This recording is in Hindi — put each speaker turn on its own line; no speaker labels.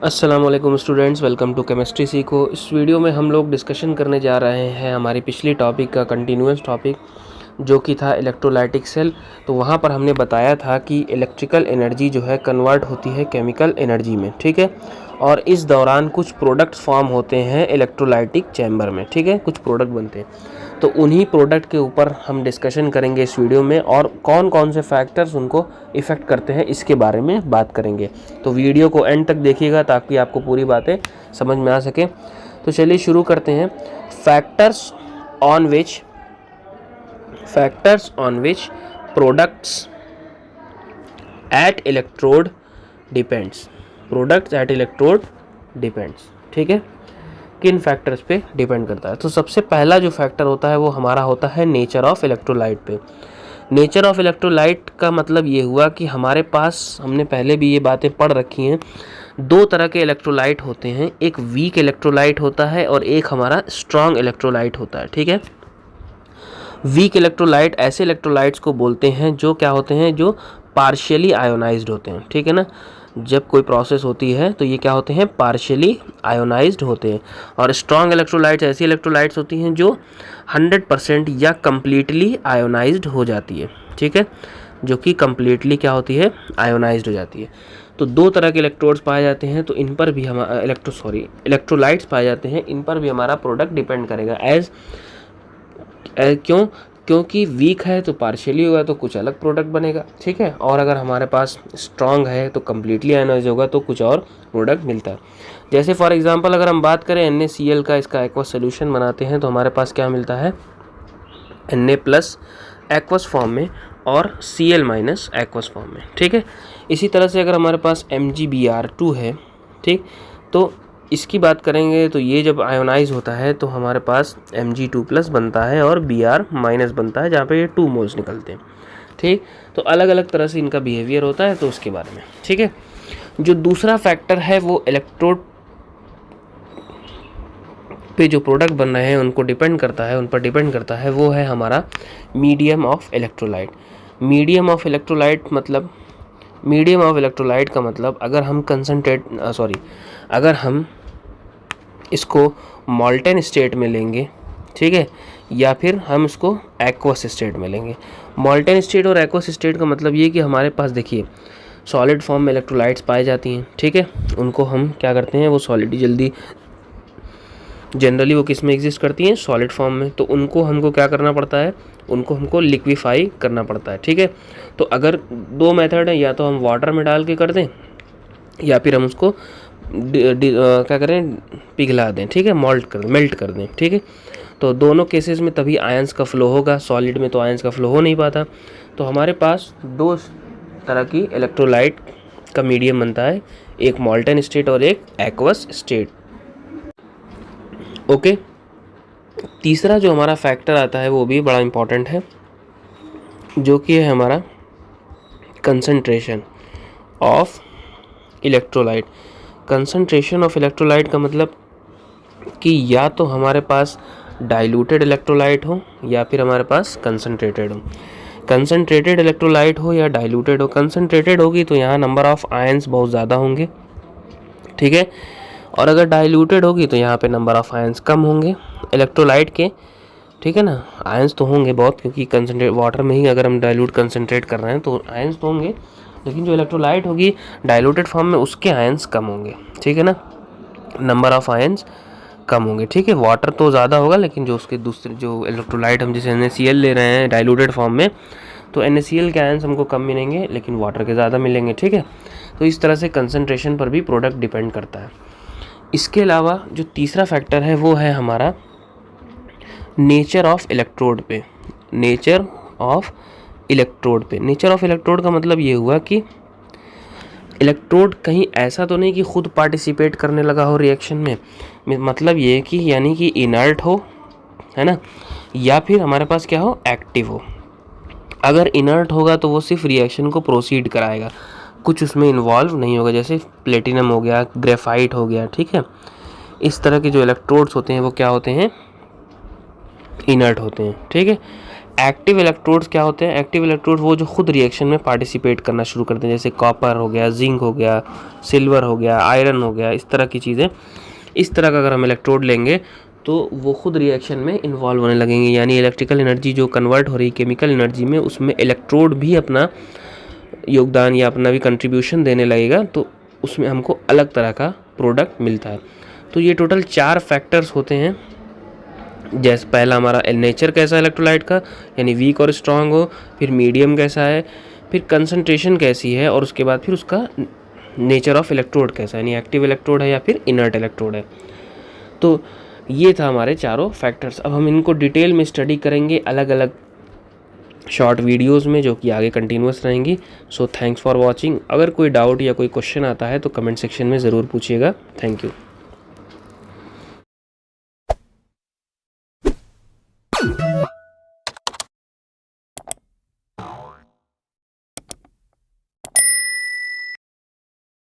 अस्सलाम वालेकुम स्टूडेंट्स, वेलकम टू केमिस्ट्री सीखो। इस वीडियो में हम लोग डिस्कशन करने जा रहे हैं हमारी पिछली टॉपिक का कंटिन्यूअस टॉपिक जो कि था इलेक्ट्रोलाइटिक सेल। तो वहाँ पर हमने बताया था कि इलेक्ट्रिकल एनर्जी जो है कन्वर्ट होती है केमिकल एनर्जी में, ठीक है। और इस दौरान कुछ प्रोडक्ट्स फॉर्म होते हैं इलेक्ट्रोलाइटिक चैम्बर में, ठीक है, कुछ प्रोडक्ट बनते हैं। तो उन्हीं प्रोडक्ट के ऊपर हम डिस्कशन करेंगे इस वीडियो में, और कौन कौन से फैक्टर्स उनको इफ़ेक्ट करते हैं इसके बारे में बात करेंगे। तो वीडियो को एंड तक देखिएगा ताकि आपको पूरी बातें समझ में आ सके। तो चलिए शुरू करते हैं। Factors on which products at electrode depends. ठीक है, किन फैक्टर्स पे डिपेंड करता है। तो सबसे पहला जो फैक्टर होता है वो हमारा होता है नेचर ऑफ इलेक्ट्रोलाइट पे। नेचर ऑफ इलेक्ट्रोलाइट का मतलब ये हुआ कि हमारे पास, हमने पहले भी ये बातें पढ़ रखी हैं, दो तरह के इलेक्ट्रोलाइट होते हैं। एक वीक इलेक्ट्रोलाइट होता है और एक हमारा स्ट्रॉन्ग इलेक्ट्रोलाइट होता है, ठीक है। वीक इलेक्ट्रोलाइट ऐसे इलेक्ट्रोलाइट्स को बोलते हैं जो क्या होते हैं, जो पार्शियली आयोनाइज्ड होते हैं, ठीक है ना। जब कोई प्रोसेस होती है तो ये क्या होते हैं, पार्शियली आयोनाइज्ड होते हैं। और स्ट्रॉन्ग इलेक्ट्रोलाइट्स ऐसी इलेक्ट्रोलाइट्स होती हैं जो 100% या कम्प्लीटली आयोनाइज्ड हो जाती है, ठीक है, जो कि कम्प्लीटली क्या होती है, आयोनाइज्ड हो जाती है। तो दो तरह के इलेक्ट्रोड्स पाए जाते हैं, तो इन पर भी हमारा इलेक्ट्रोलाइट्स पाए जाते हैं, इन पर भी हमारा प्रोडक्ट डिपेंड करेगा। क्योंकि वीक है तो पार्शियली होगा तो कुछ अलग प्रोडक्ट बनेगा, ठीक है। और अगर हमारे पास स्ट्रॉन्ग है तो कम्प्लीटली आयोनाइज होगा तो कुछ और प्रोडक्ट मिलता है। जैसे फॉर एग्जांपल अगर हम बात करें NaCl का, इसका एक्वस सोल्यूशन बनाते हैं तो हमारे पास क्या मिलता है, Na+ एक्वस फॉर्म में और Cl- एक्वस फॉर्म में, ठीक है। इसी तरह से अगर हमारे पास MgBr2 है, ठीक, तो इसकी बात करेंगे तो ये जब आयोनाइज होता है तो हमारे पास Mg2+ बनता है और Br- बनता है, जहाँ पे ये 2 मोल्स निकलते हैं, ठीक। तो अलग अलग तरह से इनका बिहेवियर होता है, तो उसके बारे में, ठीक है। जो दूसरा फैक्टर है वो इलेक्ट्रोड पे जो प्रोडक्ट बन रहे हैं उन पर डिपेंड करता है, वो है हमारा medium of electrolyte. Medium of electrolyte का मतलब अगर हम इसको मॉल्टेन स्टेट में लेंगे, ठीक है, या फिर हम इसको एक्वस स्टेट में लेंगे। मॉल्टेन स्टेट और एक्वस स्टेट का मतलब ये कि हमारे पास देखिए सॉलिड फॉर्म में इलेक्ट्रोलाइट्स पाई जाती हैं, ठीक है। उनको हम क्या करते हैं, वो सॉलिड जनरली वो किस में एग्जिस्ट करती हैं, सॉलिड फॉर्म में। तो उनको हमको क्या करना पड़ता है, उनको हमको लिक्विफाई करना पड़ता है, ठीक है। तो अगर दो मेथड है, या तो हम वाटर में डाल के कर दें या फिर हम उसको क्या करें, पिघला दें, ठीक है, मेल्ट कर दें, ठीक है। तो दोनों केसेस में तभी आयंस का फ्लो होगा, सॉलिड में तो आयंस का फ्लो हो नहीं पाता। तो हमारे पास दो तरह की इलेक्ट्रोलाइट का मीडियम बनता है, एक मॉल्टेन स्टेट और एक एक्वस स्टेट, ओके। तीसरा जो हमारा फैक्टर आता है वो भी बड़ा इम्पॉर्टेंट है, जो कि है हमारा concentration of electrolyte. Concentration of electrolyte का मतलब कि या तो हमारे पास डाइल्यूटेड इलेक्ट्रोलाइट हो या फिर हमारे पास कंसंट्रेटेड हो। कंसंट्रेटेड इलेक्ट्रोलाइट हो या डाइल्यूटेड हो, कंसंट्रेटेड होगी तो यहाँ नंबर ऑफ आयंस बहुत ज़्यादा होंगे, ठीक है। और अगर डाइल्यूटेड होगी तो यहाँ पे नंबर ऑफ आयंस कम होंगे इलेक्ट्रोलाइट के, ठीक है ना। आयंस तो होंगे बहुत, क्योंकि कंसंट्रेट वाटर में ही अगर हम डाइल्यूट कंसंट्रेट कर रहे हैं तो आयंस तो होंगे, लेकिन जो इलेक्ट्रोलाइट होगी डाइल्यूटेड फॉर्म में उसके आयंस कम होंगे, ठीक है ना, नंबर ऑफ आयंस कम होंगे, ठीक है। वाटर तो ज़्यादा होगा, लेकिन जो उसके दूसरे जो इलेक्ट्रोलाइट हम जैसे NaCl ले रहे हैं डाइल्यूटेड फॉर्म में, तो NaCl के आयंस हमको कम मिलेंगे लेकिन वाटर के ज़्यादा मिलेंगे, ठीक है। तो इस तरह से कंसंट्रेशन पर भी प्रोडक्ट डिपेंड करता है। इसके अलावा जो तीसरा फैक्टर है वो है हमारा नेचर ऑफ इलेक्ट्रोड पे। नेचर ऑफ इलेक्ट्रोड का मतलब ये हुआ कि इलेक्ट्रोड कहीं ऐसा तो नहीं कि खुद पार्टिसिपेट करने लगा हो रिएक्शन में, मतलब ये कि यानी कि इनर्ट हो, है ना, या फिर हमारे पास क्या हो, एक्टिव हो। अगर इनर्ट होगा तो वो सिर्फ रिएक्शन को प्रोसीड कराएगा, कुछ उसमें इन्वॉल्व नहीं होगा, जैसे प्लेटिनम हो गया, ग्रेफाइट हो गया, ठीक है। इस तरह के जो इलेक्ट्रोड्स होते हैं वो क्या होते हैं, इनर्ट होते हैं, ठीक है। एक्टिव इलेक्ट्रोड्स क्या होते हैं? एक्टिव इलेक्ट्रोड्स वो जो खुद रिएक्शन में पार्टिसिपेट करना शुरू करते हैं, जैसे कॉपर हो गया, जिंक हो गया, सिल्वर हो गया, आयरन हो गया, इस तरह की चीज़ें। इस तरह का अगर हम इलेक्ट्रोड लेंगे तो वो खुद रिएक्शन में इन्वॉल्व होने लगेंगे, यानी इलेक्ट्रिकल एनर्जी जो कन्वर्ट हो रही है केमिकल एनर्जी में, उसमें इलेक्ट्रोड भी अपना योगदान या अपना भी कंट्रीब्यूशन देने लगेगा, तो उसमें हमको अलग तरह का प्रोडक्ट मिलता है। तो ये टोटल 4 फैक्टर्स होते हैं। जैसे पहला हमारा नेचर कैसा है इलेक्ट्रोलाइट का, यानी वीक और स्ट्रांग हो, फिर मीडियम कैसा है, फिर कंसंट्रेशन कैसी है, और उसके बाद फिर उसका नेचर ऑफ इलेक्ट्रोड कैसा है, यानी एक्टिव इलेक्ट्रोड है या फिर इनर्ट इलेक्ट्रोड है। तो ये था हमारे चारों फैक्टर्स। अब हम इनको डिटेल में स्टडी करेंगे अलग अलग शॉर्ट वीडियोस में, जो कि आगे कंटिन्यूस रहेंगी। So thanks for watching. अगर कोई डाउट या कोई क्वेश्चन आता है तो कमेंट सेक्शन में ज़रूर पूछिएगा। Thank you.